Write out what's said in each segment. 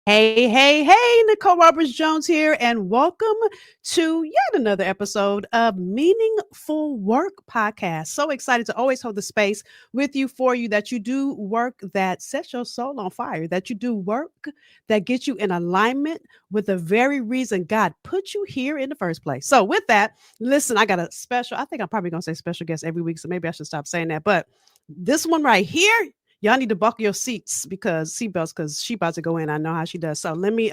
Hey, hey, hey, Nicole Roberts Jones here, and welcome to yet another episode of Meaningful Work Podcast. So excited to always hold the space with you for you that you do work that sets your soul on fire, that you do work that gets you in alignment with the very reason God put you here in the first place. So, with that, listen, I got a special, I think I'm probably going to say special guest every week, so maybe I should stop saying that. But this one right here, y'all need to buckle your seatbelts because she about to go in. I know how she does. So let me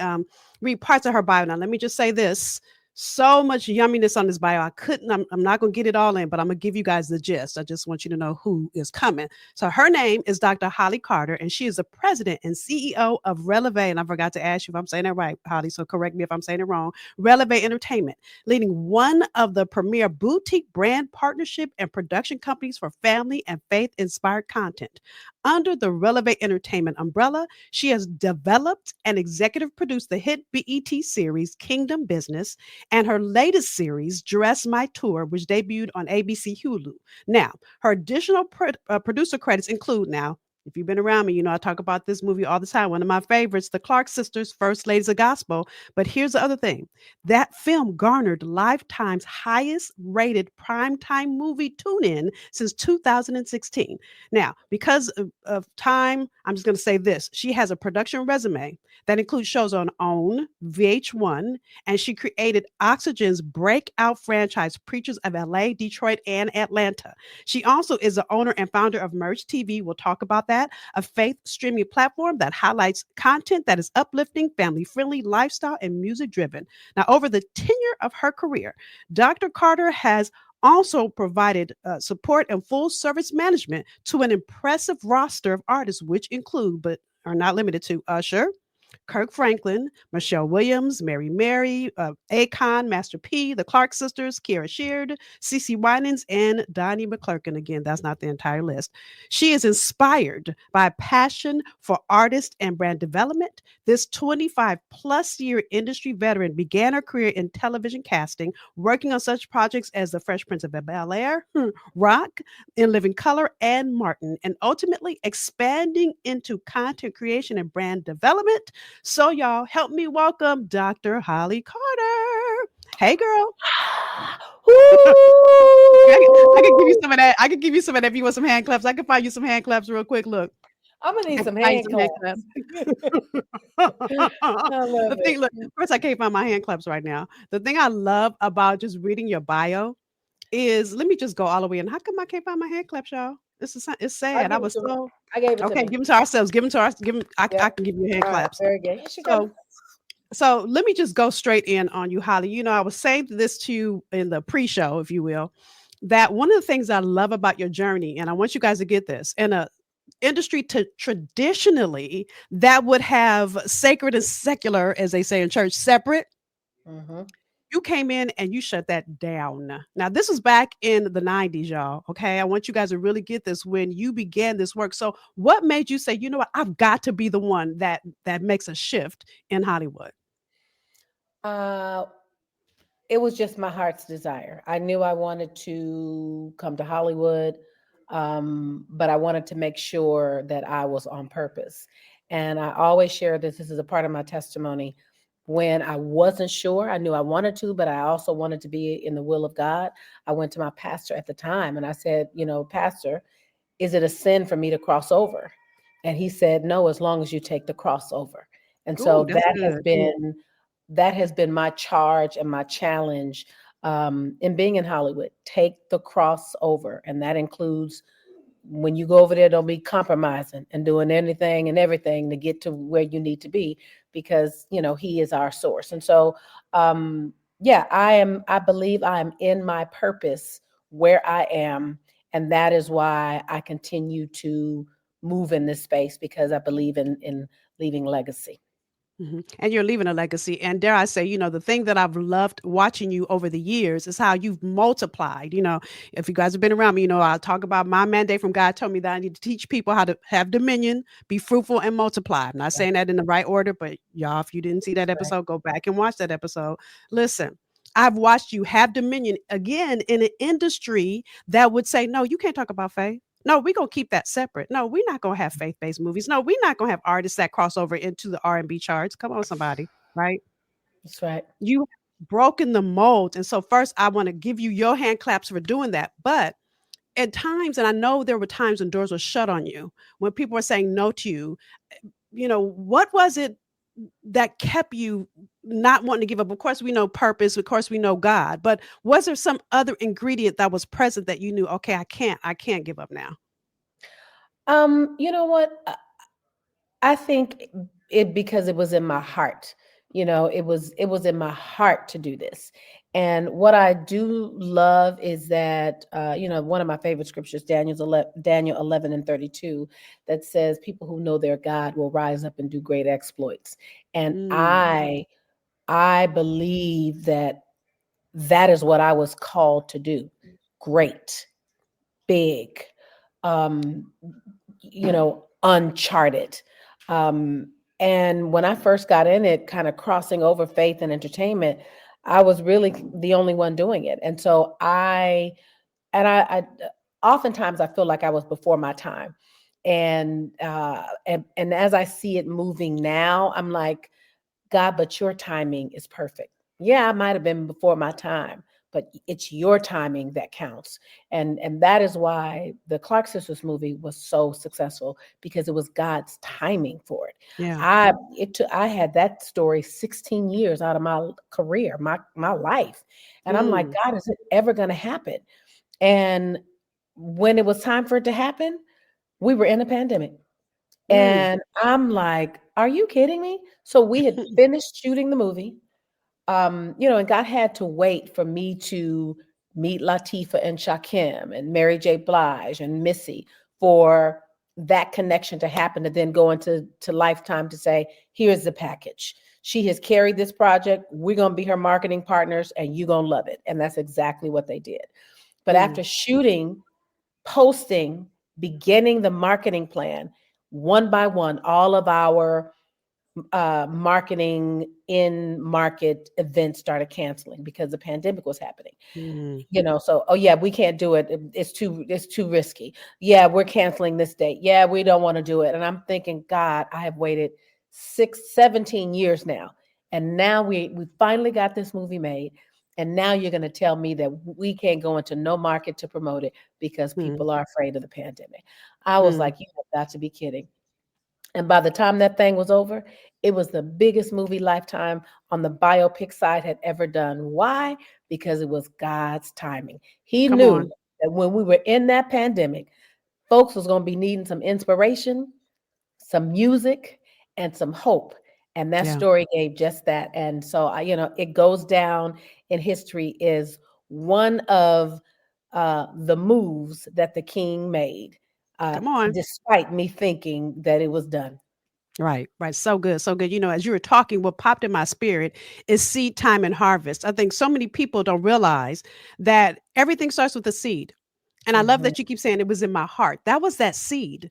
read parts of her bio. Now let me just say this. So much yumminess on this bio. I'm not going to get it all in, but I'm going to give you guys the gist. I just want you to know who is coming. So her name is Dr. Holly Carter, and she is the president and CEO of Relevé. And I forgot to ask you if I'm saying that right, Holly. So correct me if I'm saying it wrong. Relevé Entertainment, leading one of the premier boutique brand partnership and production companies for family and faith inspired content. Under the Relevé Entertainment umbrella, she has developed and executive produced the hit BET series Kingdom Business and her latest series, Dress My Tour, which debuted on ABC Hulu. Now, her additional producer credits include now, if you've been around me, you know I talk about this movie all the time. One of my favorites, The Clark Sisters, First Ladies of Gospel. But here's the other thing. That film garnered Lifetime's highest rated primetime movie tune-in since 2016. Now, because of time, I'm just going to say this. She has a production resume that includes shows on OWN, VH1, and she created Oxygen's breakout franchise, Preachers of LA, Detroit, and Atlanta. She also is the owner and founder of Merge TV. We'll talk about that, a faith streaming platform that highlights content that is uplifting, family friendly, lifestyle, and music driven. Now, over the tenure of her career, Dr. Carter has also provided support and full service management to an impressive roster of artists, which include, but are not limited to, Usher, Kirk Franklin, Michelle Williams, Mary, Akon, Master P, the Clark Sisters, Kira Sheard, CeCe Winans, and Donnie McClurkin. Again, that's not the entire list. She is inspired by a passion for artist and brand development. This 25 plus year industry veteran began her career in television casting, working on such projects as The Fresh Prince of Bel Air, Rock, In Living Color, and Martin, and ultimately expanding into content creation and brand development. So, y'all, help me welcome Dr. Holly Carter. Hey, girl. I could give you some of that. I could give you some of that if you want some hand claps. I can find you some hand claps real quick. Look. I'm gonna I need can some find you hand some hand claps. I claps. love it. Look, first, I can't find my hand claps right now. The thing I love about just reading your bio is, let me just go all the way in. How come I can't find my hand claps, y'all? It's I'll sad. I give it was to her. so I gave it to okay. me. Give them to ourselves. Give them to us. Give them. I Yep. can give you hand All right. claps. Very good. Here she comes. So so let me just go straight in on you, Holly. You know, I was saying this to you in the pre-show, if you will, that one of the things I love about your journey, and I want you guys to get this, in a industry traditionally that would have sacred and secular, as they say in church, separate. Hmm. You came in and you shut that down. Now, this was back in the 90s, y'all. Okay. I want you guys to really get this when you began this work. So, what made you say, you know what, I've got to be the one that makes a shift in Hollywood? Uh, it was just my heart's desire. I knew I wanted to come to Hollywood, but I wanted to make sure that I was on purpose. And I always share this. This is a part of my testimony. When I wasn't sure, I knew I wanted to, but I also wanted to be in the will of God. I went to my pastor at the time and I said, Pastor, is it a sin for me to cross over? And he said, no, as long as you take the crossover. And so Ooh, that's good. that has been my charge and my challenge in being in Hollywood. Take the crossover, and that includes when you go over there, don't be compromising and doing anything and everything to get to where you need to be, because he is our source. And so, yeah, I believe I am in my purpose where I am, and that is why I continue to move in this space, because I believe in leaving legacy. And you're leaving a legacy. And dare I say, the thing that I've loved watching you over the years is how you've multiplied. If you guys have been around me, I talk about my mandate from God told me that I need to teach people how to have dominion, be fruitful, and multiply. I'm not Right. saying that in the right order, but y'all, if you didn't see that That's right. episode, go back and watch that episode. Listen, I've watched you have dominion again in an industry that would say, no, you can't talk about faith. No, we're gonna keep that separate. No, we're not gonna have faith-based movies. No, we're not gonna have artists that cross over into the R&B charts. Come on, somebody, right? That's right. You have broken the mold. And so first I want to give you your hand claps for doing that. But at times, and I know there were times when doors were shut on you, when people were saying no to you, what was it that kept you not wanting to give up? Of course, we know purpose. Of course, we know God. But was there some other ingredient that was present that you knew, okay, I can't give up now? You know what? I think it because it was in my heart. It was in my heart to do this. And what I do love is that one of my favorite scriptures, Daniel 11:32, that says people who know their God will rise up and do great exploits. And Mm, I believe that that is what I was called to do. Great, big, um, uncharted. Um, and when I first got in it, kind of crossing over faith and entertainment, I was really the only one doing it. And so I oftentimes I feel like I was before my time. And as I see it moving now, I'm like, God, but your timing is perfect. Yeah, I might have been before my time, but it's your timing that counts. And that is why the Clark Sisters movie was so successful, because it was God's timing for it. yeah. I had that story 16 years out of my career, my life. And I'm like, Mm, God, is it ever going to happen? And when it was time for it to happen, we were in a pandemic. mm. And I'm like, are you kidding me? So we had finished shooting the movie. And God had to wait for me to meet Latifah and Shakim and Mary J. Blige and Missy for that connection to happen, to then go into Lifetime to say, here's the package. She has carried this project. We're going to be her marketing partners and you're going to love it. And that's exactly what they did. But Mm, after shooting, posting, beginning the marketing plan, one by one, all of our marketing in market events started canceling because the pandemic was happening. mm, So, oh yeah, we can't do it. It's too risky. Yeah, we're canceling this date. Yeah, we don't want to do it. And I'm thinking, God, I have waited 17 years now. And now we finally got this movie made. And now you're going to tell me that we can't go into no market to promote it because mm, people are afraid of the pandemic. I was mm. like, you have got to be kidding. And by the time that thing was over, it was the biggest movie Lifetime on the biopic side had ever done. Why? Because it was God's timing. He Come knew on. that when we were in that pandemic, folks was going to be needing some inspiration, some music, and some hope. And that Yeah. story gave just that. And so it goes down in history is one of the moves that the king made, Come on. despite me thinking that it was done. Right, right. So good, so good. As you were talking, what popped in my spirit is seed time and harvest. I think so many people don't realize that everything starts with a seed. And I love Mhm. that you keep saying it was in my heart. That was that seed.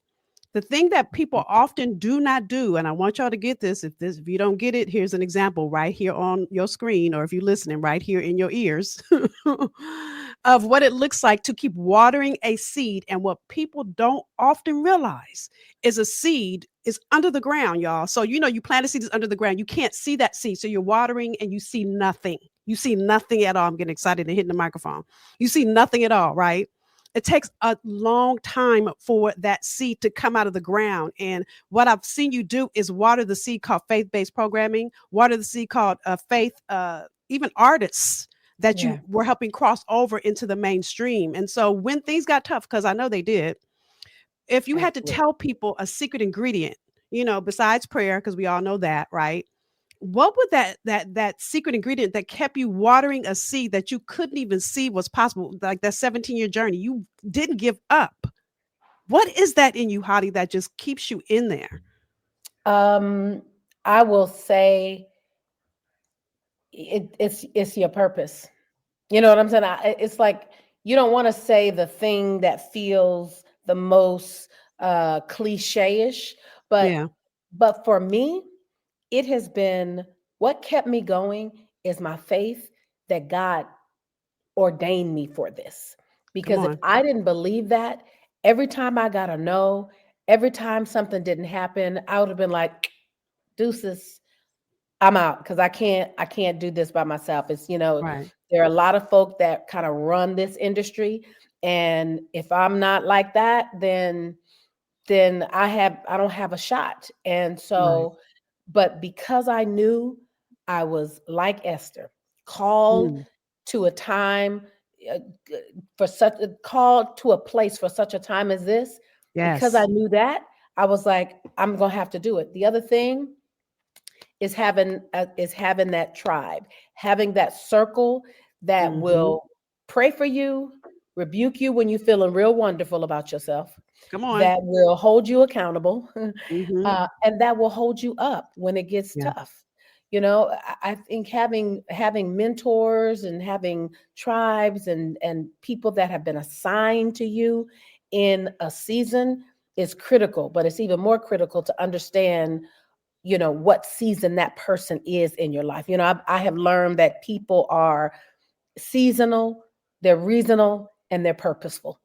The thing that people often do not do, and I want y'all to get this. If you don't get it, here's an example right here on your screen, or if you're listening, right here in your ears, of what it looks like to keep watering a seed. And what people don't often realize is a seed is under the ground, y'all. So you plant a seed is under the ground. You can't see that seed. So you're watering and you see nothing. You see nothing at all. I'm getting excited and hitting the microphone. You see nothing at all, right? It takes a long time for that seed to come out of the ground. And what I've seen you do is water the seed called faith based programming, water the seed called faith, even artists that Yeah, you were helping cross over into the mainstream. And so when things got tough, because I know they did, if you had to absolutely. tell people a secret ingredient, besides prayer, because we all know that, right? What would that secret ingredient that kept you watering a seed that you couldn't even see was possible, like that 17-year journey? You didn't give up. What is that in you, Hottie, that just keeps you in there? Um, I will say it's your purpose. You know what I'm saying? It's like you don't want to say the thing that feels the most cliche-ish, but Yeah, for me, it has been what kept me going is my faith that God ordained me for this. come Because if on. I didn't believe that, Every time I got a no, every time something didn't happen, I would have been like, deuces, I'm out because I can't do this by myself. It's, Right. there are a lot of folk that kind of run this industry. And if I'm not like that, then I don't have a shot. And Right. so, but because I knew I was like Esther, called Mm. to a time, uh, for such a called to a place for such a time as this, because I Yes. knew that, I was like, I'm gonna have to do it. The other thing is having that tribe, having that circle that Mhm. will pray for you, rebuke you when you're feeling real wonderful about yourself, Come on. that will hold you accountable, Mhm. and that will hold you up when it gets Yeah. tough. I think having mentors and having tribes and people that have been assigned to you in a season is critical, but it's even more critical to understand what season that person is in your life. I have learned that people are seasonal, they're reasonable, and they're purposeful.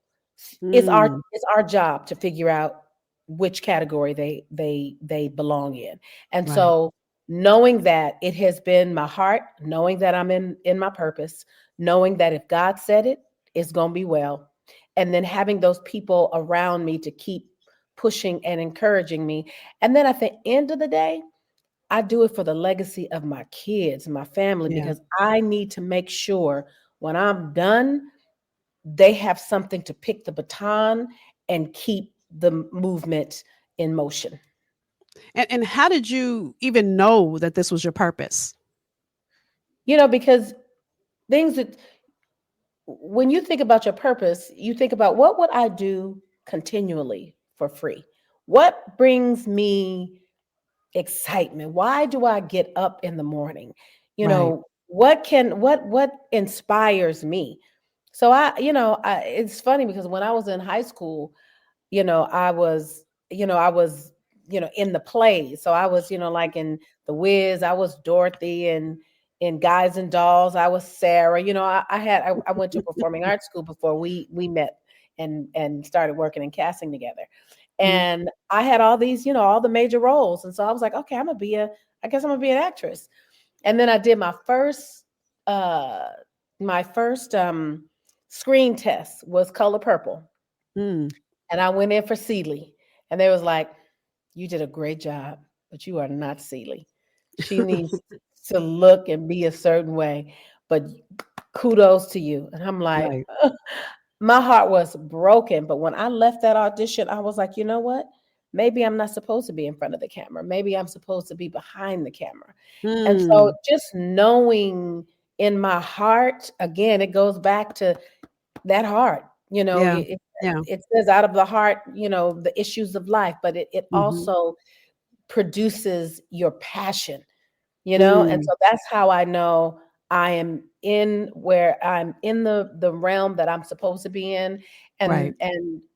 it's our Mm. it's our job to figure out which category they belong in. And Right. so, knowing that it has been my heart, knowing that I'm in my purpose, knowing that if God said it, it's going to be well, and then having those people around me to keep pushing and encouraging me. And then at the end of the day, I do it for the legacy of my kids, my family, Yeah. because I need to make sure when I'm done, they have something to pick the baton and keep the movement in motion. And how did you even know that this was your purpose? Because things that when you think about your purpose, you think about, what would I do continually for free? What brings me excitement? Why do I get up in the morning? Right. What inspires me? So it's funny because when I was in high school, I was, in the plays. So I was, like in The Wiz, I was Dorothy, and in Guys and Dolls, I was Sarah. I went to performing arts school before we met and started working in casting together. Mhm. And I had all these, all the major roles. And so I was like, okay, I guess I'm gonna be an actress. And then I did uh my first screen test was Color Purple, Mm. and I went in for Celie, and they was like, "You did a great job, but you are not Celie. She needs to look and be a certain way, but kudos to you." And I'm like, Right. my heart was broken. But when I left that audition, I was like, you know what? Maybe I'm not supposed to be in front of the camera. Maybe I'm supposed to be behind the camera. And so, Mm. just knowing in my heart, again, it goes back to that heart. Yeah. Yeah. It says out of the heart, the issues of life, but it Mhm. also produces your passion, and Mm. so that's how I know I'm in the realm that I'm supposed to be in. Right.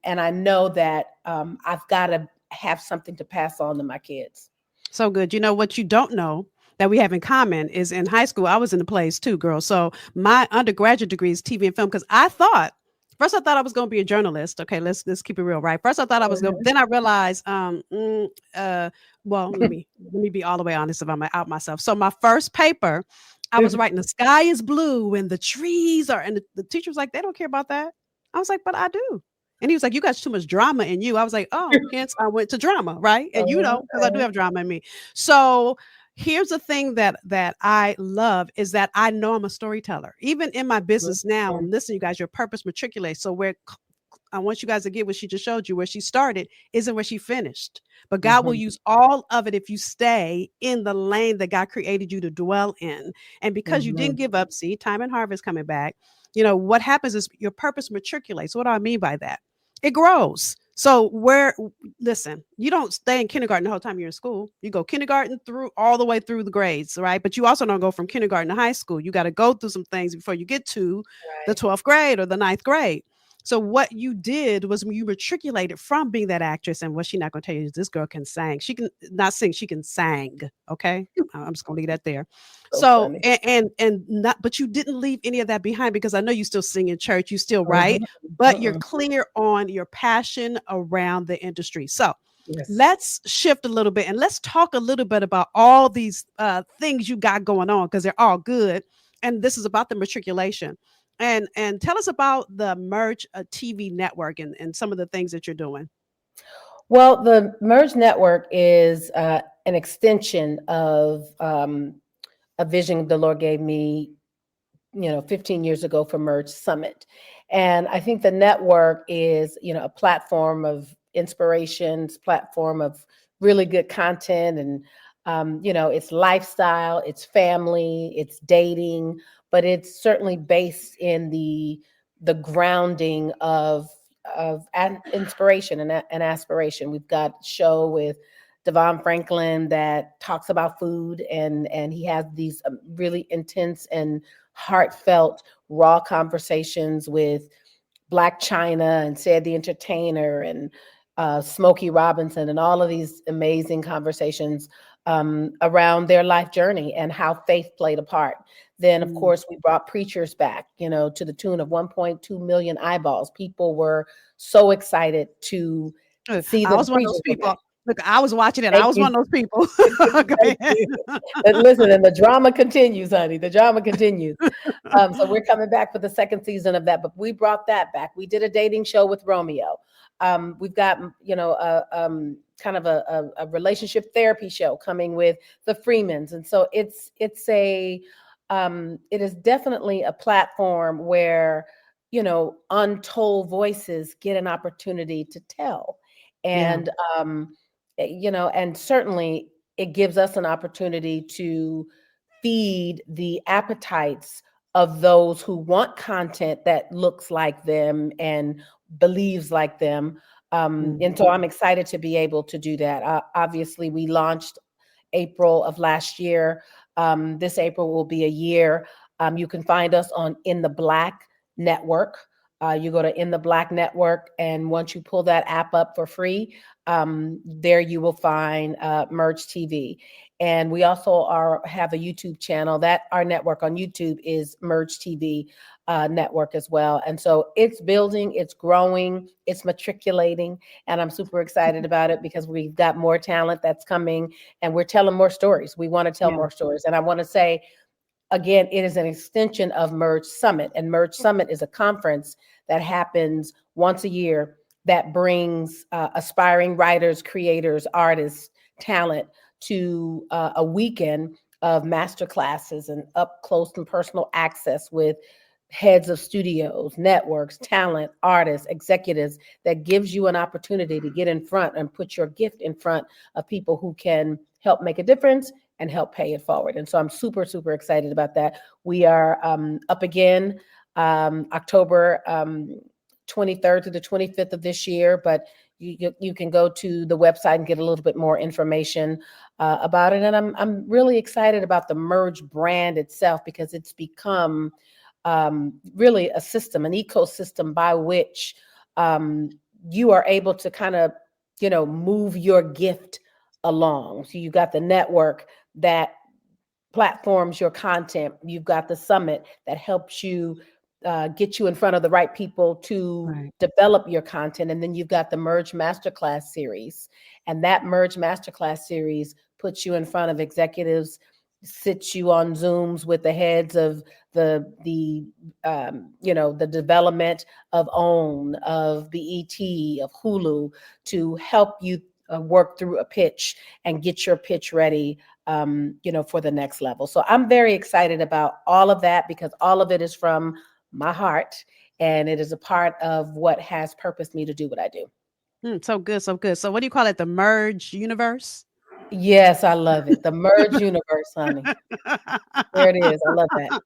And I know that I've got to have something to pass on to my kids. So good. You know what you don't know that we have in common is in high school, I was in the plays too, girl. So my undergraduate degree is TV and film because I thought first I thought I was going to be a journalist. Okay, let's keep it real, right? First I thought I was going. Then I realized, uh, well, let me be all the way honest if I'm out myself. So my first paper, I was writing the sky is blue and the trees are, and the teacher was like, they don't care about that. I was like, but I do. And he was like, "You got too much drama in you." I was like, "Oh, hence I went to drama, right?" And because I do Uh-huh. have drama in me. So here's the thing that I love is that I know I'm a storyteller. Even in my business now, and listen, you guys, your purpose matriculate. So where I want you guys to get what she just showed you, where she started isn't where she finished. But God will Mhm, use all of it if you stay in the lane that God created you to dwell in. And because you didn't mhm, give up, see, time and harvest coming back. What happens is your purpose matriculates. What do I mean by that? It grows. So listen, you don't stay in kindergarten the whole time you're in school. You go kindergarten through all the way through the grades, right? But you also don't go from kindergarten to high school. You got to go through some things before you get to the right. 12th grade or the ninth grade. So what you did was you matriculated from being that actress, and what she not going to tell you is this girl can sing. She can not sing, she can sang. Okay, I'm just going to leave that there. So So funny. and not, but you didn't leave any of that behind because I know you still sing in church, you still Mhm, write, but you're Mm-mm. clear on your passion around the industry. So Yes. let's shift a little bit and let's talk a little bit about all these things you got going on because they're all good. And this is about the matriculation. And tell us about the Merge TV network and some of the things that you're doing. Well, the Merge Network is an extension of a vision the Lord gave me, 15 years ago for Merge Summit. And I think the network is, a platform of inspirations, platform of really good content. And, it's lifestyle, it's family, it's dating, but it's certainly based in the grounding of inspiration and aspiration. We've got a show with Devon Franklin that talks about food, and he has these really intense and heartfelt, raw conversations with Black China and Said the Entertainer and Smokey Robinson, and all of these amazing conversations around their life journey and how faith played a part. Then, of Mm. course, we brought preachers back, to the tune of 1.2 million eyeballs. People were so excited to see I that the was one of those preachers were people. back. Look, I was watching it. I Thank was you. one of those people. Go Thank ahead. you. But listen, and the drama continues, honey. The drama continues. So we're coming back for the second season of that, but we brought that back. We did a dating show with Romeo. We've got, kind of a relationship therapy show coming with the Freemans, and so it is definitely a platform where untold voices get an opportunity to tell, Yeah. and and certainly it gives us an opportunity to feed the appetites of those who want content that looks like them and believes like them. And Mhm. so I'm excited to be able to do that. Obviously, we launched April of last year. This April will be a year. You can find us on In the Black Network. You go to In the Black Network, and once you pull that app up for free, there you will find Merge TV. And we also have a YouTube channel that our network on YouTube is Merge TV network as well. And so it's building, it's growing, it's matriculating, and I'm super excited about it because we've got more talent that's coming, and we're telling more stories. We want to tell Yeah. more stories. And I want to say, again, it is an extension of Merge Summit. And Merge Summit is a conference that happens once a year that brings aspiring writers, creators, artists, talent to a weekend of master classes and up close and personal access with heads of studios, networks, talent, artists, executives, that gives you an opportunity to get in front and put your gift in front of people who can help make a difference and help pay it forward. And so I'm super, super excited about that. We are up again October 23rd to the 25th of this year, but you can go to the website and get a little bit more information about it. And I'm really excited about the Merge brand itself because it's become really a system, an ecosystem by which you are able to kind of, move your gift along. So you got the network that platforms your content. You've got the summit that helps you get you in front of the right people to Right. develop your content. And then you've got the Merge Masterclass series. And that Merge Masterclass series puts you in front of executives, sits you on Zooms with the heads of the development of OWN, of BET, of Hulu, to help you work through a pitch and get your pitch ready for the next level. So I'm very excited about all of that because all of it is from my heart, and it is a part of what has purposed me to do what I do. So good, so good. So what do you call it? The Merge universe? Yes, I love it. The Merge universe, honey. There it is. I love that.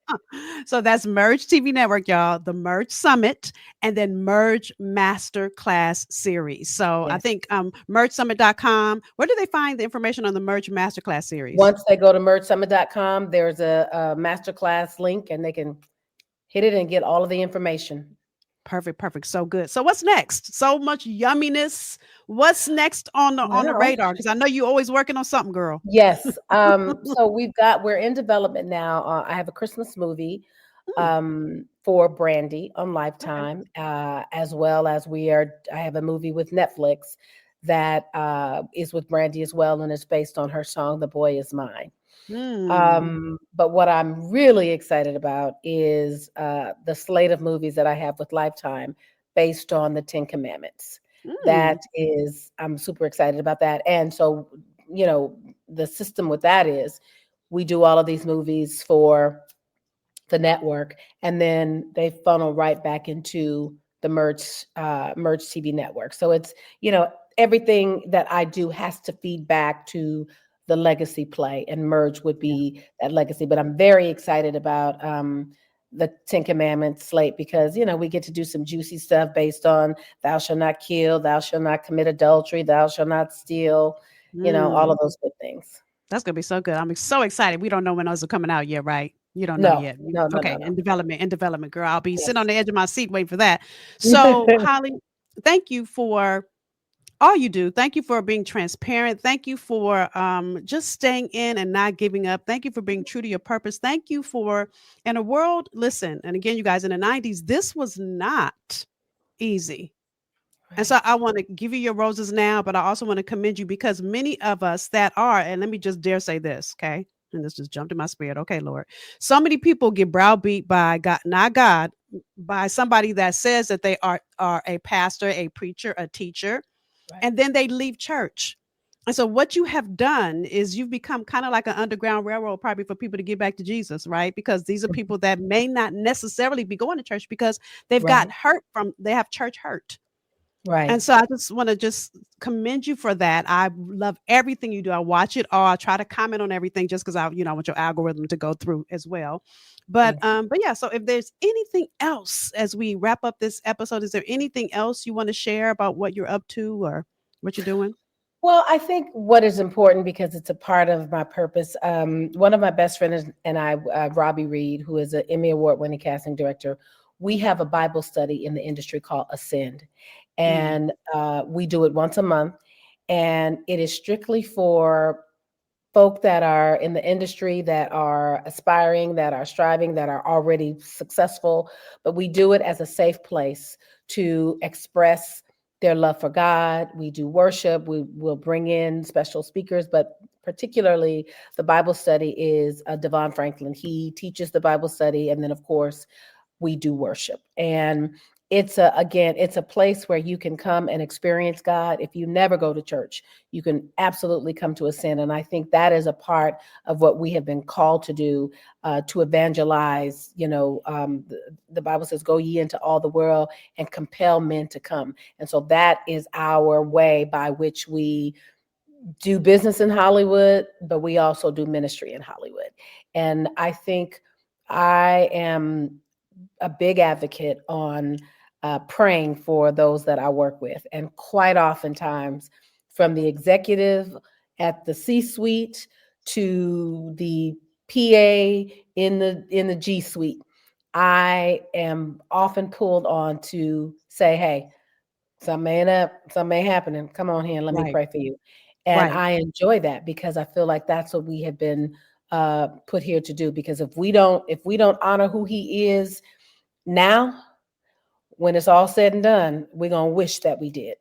So that's Merge TV Network, y'all, the Merge Summit, and then Merge Master Class Series. So I Yes. think mergesummit.com. Where do they find the information on the Merge Master Class Series? Once they go to mergesummit.com, there's a masterclass link, and they can hit it and get all of the information. Perfect, perfect. So good. So what's next? So much yumminess. What's next on the Well, radar? Because I know you're always working on something, girl. yes. So we're in development now. I have a Christmas movie Mm, for Brandy on okay. Lifetime, as well as I have a movie with Netflix that is with Brandy as well, and it's based on her song "The Boy Is Mine." Mm, But what I'm really excited about is the slate of movies that I have with Lifetime based on the Ten Commandments. That mm, is, I'm super excited about that. And so, you know, the system with that is we do all of these movies for the network, and then they funnel right back into the Merge TV network. So it's, you know, everything that I do has to feed back to the legacy play, and Merge would yeah. be that legacy. But I'm very excited about the Ten Commandments slate, because you know we get to do some juicy stuff based on "Thou shalt not kill," "Thou shalt not commit adultery," "Thou shalt not steal," you know, all Mm. of those good things. That's gonna be so good. I'm so excited. We don't know when those are coming out yet, right? You don't know No, yet. no, no, no, Okay, no. in development, girl. I'll be sitting on Yes. the edge of my seat waiting for that. So, Holly, thank you for all you do. Thank you for being transparent. Thank you for just staying in and not giving up. Thank you for being true to your purpose. Thank you for in a world. Listen, and again, you guys in the '90s, this was not easy. And so Right. I want to give you your roses now, but I also want to commend you because many of us that are, and let me just dare say this, okay? And this just jumped in my spirit. Okay, Lord. So many people get browbeat by God, not God, by somebody that says that they are a pastor, a preacher, a teacher, Right. and then they leave church. And so what you have done is you've become kind of like an underground railroad probably for people to get back to Jesus, right? Because these are Mhm. people that may not necessarily be going to church because they've Right. got hurt from they have church hurt. Right. And so I just want to just commend you for that. I love everything you do. I watch it all. I try to comment on everything just because I want your algorithm to go through as well. Thank you. But yeah, so if there's anything else as we wrap up this episode, is there anything else you want to share about what you're up to or what you're doing? Well, I think what is important, because it's a part of my purpose. One of my best friends and I, Robbie Reed, who is an Emmy Award winning casting director, we have a Bible study in the industry called Ascend. Mm, And we do it once a month. And it is strictly for folk that are in the industry, that are aspiring, that are striving, that are already successful. But we do it as a safe place to express their love for God. We do worship. We will bring in special speakers, but particularly the Bible study is Devon Franklin. He teaches the Bible study, and then of course we do worship. And it's a place where you can come and experience God. If you never go to church, you can absolutely come to Ascend. And I think that is a part of what we have been called to do, to evangelize. The Bible says, "Go ye into all the world and compel men to come." And so that is our way by which we do business in Hollywood, but we also do ministry in Hollywood. And I think I am a big advocate on praying for those that I work with. And quite oftentimes, from the executive at the C-suite to the PA in the G-suite, I am often pulled on to say, "Hey, something ain't up, something ain't happening. Come on here and let me right, pray for you." And right. I enjoy that, because I feel like that's what we have been put here to do. Because if we don't honor who He is now, when it's all said and done, we're gonna wish that we did.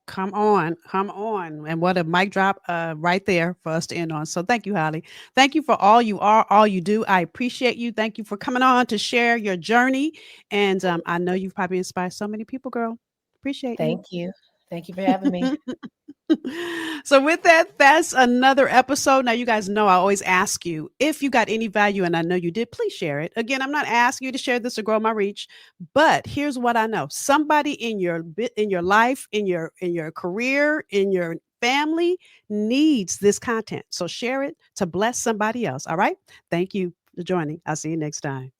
Come on, come on. And what a mic drop right there for us to end on. So thank you, Holly. Thank you for all you are, all you do. I appreciate you. Thank you for coming on to share your journey. And I know you've probably inspired so many people, girl. Appreciate you. Thank you. Thank you for having me. So with that, that's another episode. Now you guys know I always ask you if you got any value, and I know you did, please share it. Again, I'm not asking you to share this to grow my reach, but here's what I know. Somebody in your life, in your career, in your family needs this content. So share it to bless somebody else. All right. Thank you for joining. I'll see you next time.